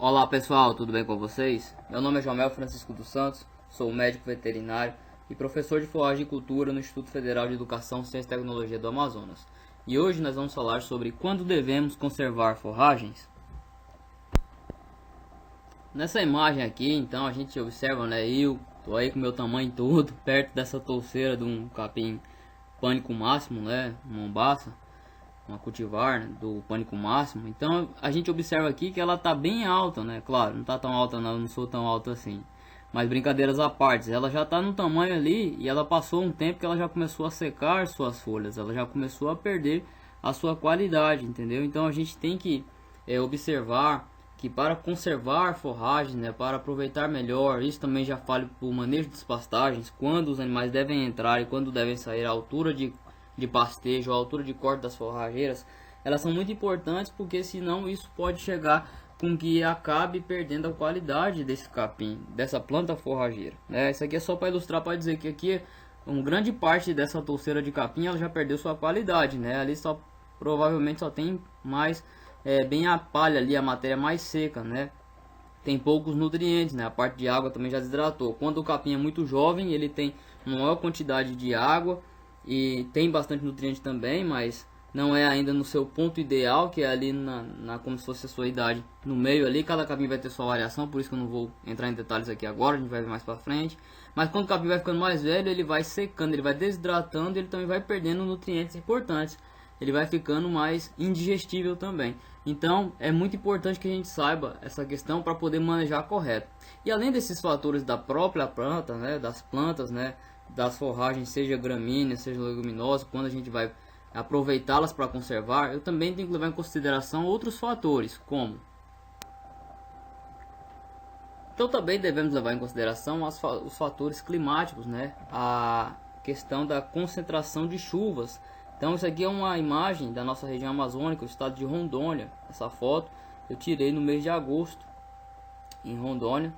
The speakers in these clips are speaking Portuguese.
Olá pessoal, tudo bem com vocês? Meu nome é João Francisco dos Santos, sou médico veterinário e professor de forragem e cultura no Instituto Federal de Educação, Ciência e Tecnologia do Amazonas. E hoje nós vamos falar sobre quando devemos conservar forragens. Nessa imagem aqui, então, a gente observa, né, eu tô aí com meu tamanho todo, perto dessa touceira de um capim pânico máximo, né, mombaça, uma cultivar, né, do pânico máximo. Então a gente observa aqui que ela tá bem alta, né? Claro, não tá tão alta não, eu não sou tão alto assim. Mas brincadeiras à parte, ela já tá no tamanho ali e ela passou um tempo que ela já começou a secar suas folhas, ela já começou a perder a sua qualidade, entendeu? Então a gente tem que observar que para conservar forragem, né, para aproveitar melhor, isso também já falo para o manejo das pastagens, quando os animais devem entrar e quando devem sair, a altura de pastejo, a altura de corte das forrageiras, elas são muito importantes, porque senão isso pode chegar com que acabe perdendo a qualidade desse capim, dessa planta forrageira, né? Isso aqui é só para ilustrar, para dizer que aqui uma grande parte dessa touceira de capim ela já perdeu sua qualidade, né? Ali só provavelmente só tem mais bem a palha ali, a matéria mais seca, né? Tem poucos nutrientes, né? A parte de água também já desidratou. Quando o capim é muito jovem, ele tem uma maior quantidade de água e tem bastante nutriente também, mas não é ainda no seu ponto ideal, que é ali como se fosse a sua idade, no meio ali. Cada capim vai ter sua variação, por isso que eu não vou entrar em detalhes aqui agora, a gente vai ver mais pra frente. Mas quando o capim vai ficando mais velho, ele vai secando, ele vai desidratando, ele também vai perdendo nutrientes importantes, ele vai ficando mais indigestível também. Então é muito importante que a gente saiba essa questão para poder manejar correto. E além desses fatores da própria planta, né, das plantas, né, das forragens, seja gramínea, seja leguminosa, quando a gente vai aproveitá-las para conservar, eu também tenho que levar em consideração outros fatores, como então também devemos levar em consideração os fatores climáticos, né, a questão da concentração de chuvas. Então isso aqui é uma imagem da nossa região amazônica, o estado de Rondônia. Essa foto eu tirei no mês de agosto em Rondônia.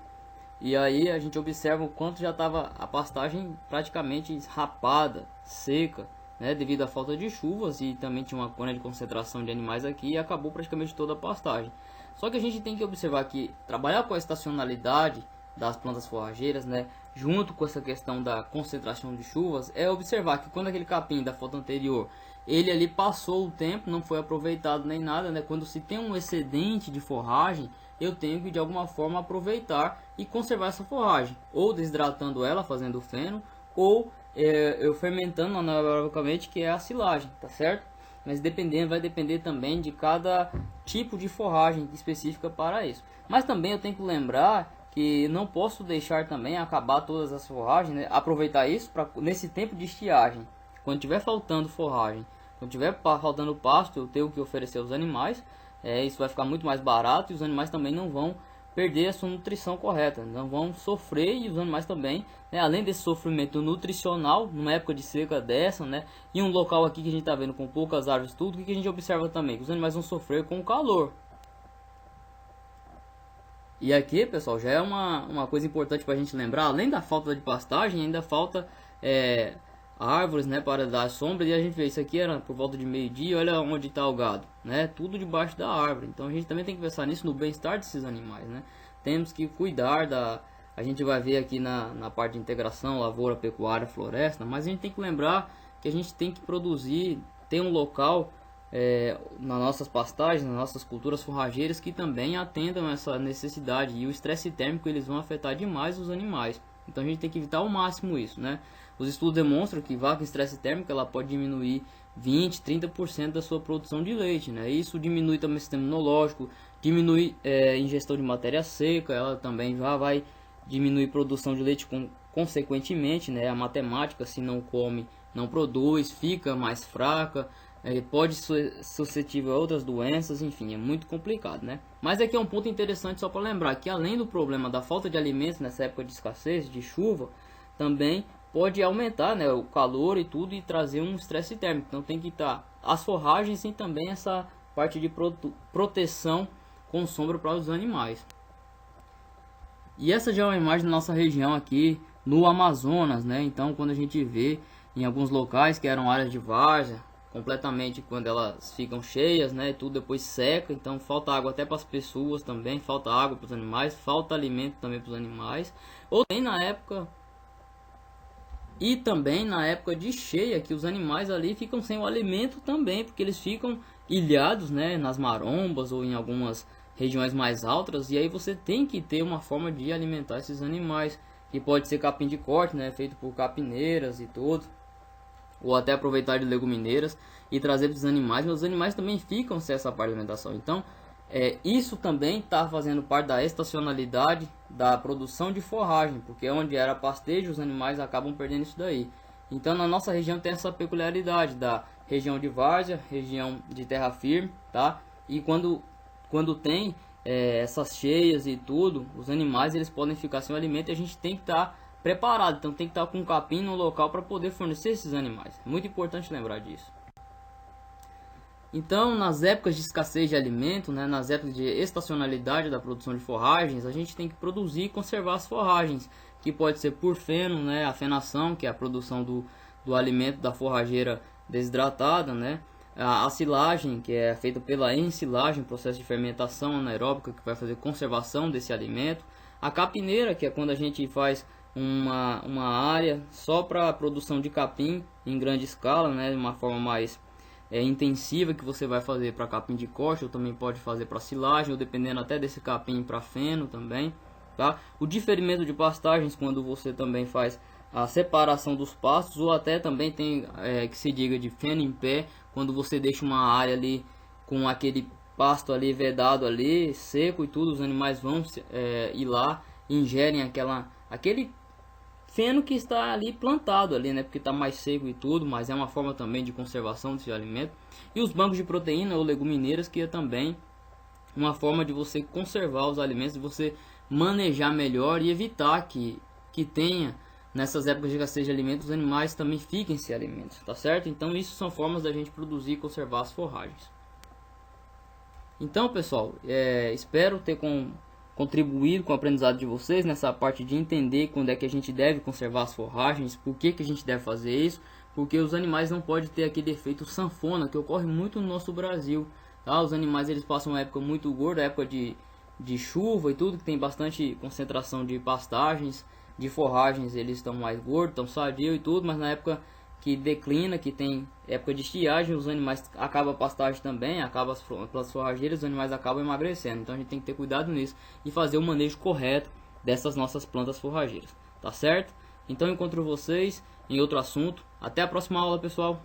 E aí a gente observa o quanto já estava a pastagem praticamente rapada, seca, né, devido à falta de chuvas, e também tinha uma grande concentração de animais aqui e acabou praticamente toda a pastagem. Só que a gente tem que observar que trabalhar com a estacionalidade das plantas forrageiras, né, junto com essa questão da concentração de chuvas, é observar que quando aquele capim da foto anterior, ele ali passou o tempo, não foi aproveitado nem nada, né, quando se tem um excedente de forragem, eu tenho que de alguma forma aproveitar e conservar essa forragem, ou desidratando ela, fazendo feno, ou eu fermentando anaerobicamente, que é a silagem, tá certo? Mas vai depender também de cada tipo de forragem específica para isso. Mas também eu tenho que lembrar que não posso deixar também acabar todas as forragens, né? Aproveitar isso para nesse tempo de estiagem, quando tiver faltando forragem, quando tiver faltando pasto, eu tenho que oferecer aos animais. Isso vai ficar muito mais barato e os animais também não vão perder a sua nutrição correta, não vão sofrer, e os animais também, né, além desse sofrimento nutricional, numa época de seca dessa, né, e um local aqui que a gente está vendo com poucas árvores, tudo, o que a gente observa também? Que os animais vão sofrer com o calor. E aqui, pessoal, já é uma coisa importante para a gente lembrar, além da falta de pastagem, ainda falta árvores, né, para dar sombra. E a gente vê, isso aqui era por volta de meio-dia, olha onde está o gado, né, tudo debaixo da árvore. Então a gente também tem que pensar nisso, no bem-estar desses animais, né. Temos que cuidar a gente vai ver aqui na parte de integração, lavoura, pecuária, floresta, mas a gente tem que lembrar que a gente tem que produzir, ter um local nas nossas pastagens, nas nossas culturas forrageiras, que também atendam essa necessidade. E o estresse térmico, eles vão afetar demais os animais, então a gente tem que evitar ao máximo isso, né. Os estudos demonstram que vaca em estresse térmico ela pode diminuir 20, 30% da sua produção de leite, né? Isso diminui também o sistema imunológico, diminui ingestão de matéria seca, ela também já vai diminuir produção de leite consequentemente, né? A matemática, se não come, não produz, fica mais fraca, pode ser suscetível a outras doenças, enfim, é muito complicado, né? Mas aqui é um ponto interessante só para lembrar que, além do problema da falta de alimentos nessa época de escassez, de chuva, também pode aumentar, né, o calor e tudo, e trazer um estresse térmico. Então tem que estar as forragens e também essa parte de proteção com sombra para os animais. E essa já é uma imagem da nossa região aqui no Amazonas, né? Então quando a gente vê em alguns locais que eram áreas de várzea, completamente quando elas ficam cheias, né, e tudo depois seca, então falta água até para as pessoas também, falta água para os animais, falta alimento também para os animais. Ou tem na época e também na época de cheia, que os animais ali ficam sem o alimento também, porque eles ficam ilhados, né, nas marombas ou em algumas regiões mais altas, e aí você tem que ter uma forma de alimentar esses animais, que pode ser capim de corte, né, feito por capineiras e tudo, ou até aproveitar de legumineiras e trazer para os animais, mas os animais também ficam sem essa parte de alimentação. Então, isso também está fazendo parte da estacionalidade da produção de forragem, porque onde era pastejo, os animais acabam perdendo isso daí. Então, na nossa região tem essa peculiaridade da região de várzea, região de terra firme, tá? E quando tem essas cheias e tudo, os animais eles podem ficar sem alimento e a gente tem que estar preparado. Então, tem que estar com um capim no local para poder fornecer esses animais. É muito importante lembrar disso. Então, nas épocas de escassez de alimento, né, nas épocas de estacionalidade da produção de forragens, a gente tem que produzir e conservar as forragens, que pode ser por feno, né, a fenação, que é a produção do alimento da forrageira desidratada, né, a silagem, que é feita pela ensilagem, processo de fermentação anaeróbica, que vai fazer conservação desse alimento, a capineira, que é quando a gente faz uma área só para a produção de capim em grande escala, né, de uma forma mais intensiva, que você vai fazer para capim de corte, ou também pode fazer para silagem, ou dependendo até desse capim para feno também, tá? O diferimento de pastagens, quando você também faz a separação dos pastos, ou até também tem que se diga de feno em pé, quando você deixa uma área ali com aquele pasto ali vedado ali, seco e tudo, os animais vão ir lá e ingerem aquele feno que está ali plantado ali, né, porque está mais seco e tudo, mas é uma forma também de conservação desse alimento. E os bancos de proteína ou legumineiras, que é também uma forma de você conservar os alimentos, de você manejar melhor e evitar que tenha nessas épocas de escassez de alimentos, os animais também fiquem sem alimentos, tá certo? Então isso são formas da gente produzir e conservar as forragens. Então, pessoal, espero ter contribuído com o aprendizado de vocês nessa parte de entender quando é que a gente deve conservar as forragens, por que a gente deve fazer isso, porque os animais não podem ter aquele efeito sanfona que ocorre muito no nosso Brasil, tá? Os animais eles passam uma época muito gorda, época de chuva e tudo, que tem bastante concentração de pastagens, de forragens, eles estão mais gordos, estão sadios e tudo, mas na época que declina, que tem época de estiagem, os animais acaba a pastagem também, acaba as forrageiras, os animais acabam emagrecendo. Então a gente tem que ter cuidado nisso e fazer o manejo correto dessas nossas plantas forrageiras, tá certo? Então eu encontro vocês em outro assunto. Até a próxima aula, pessoal.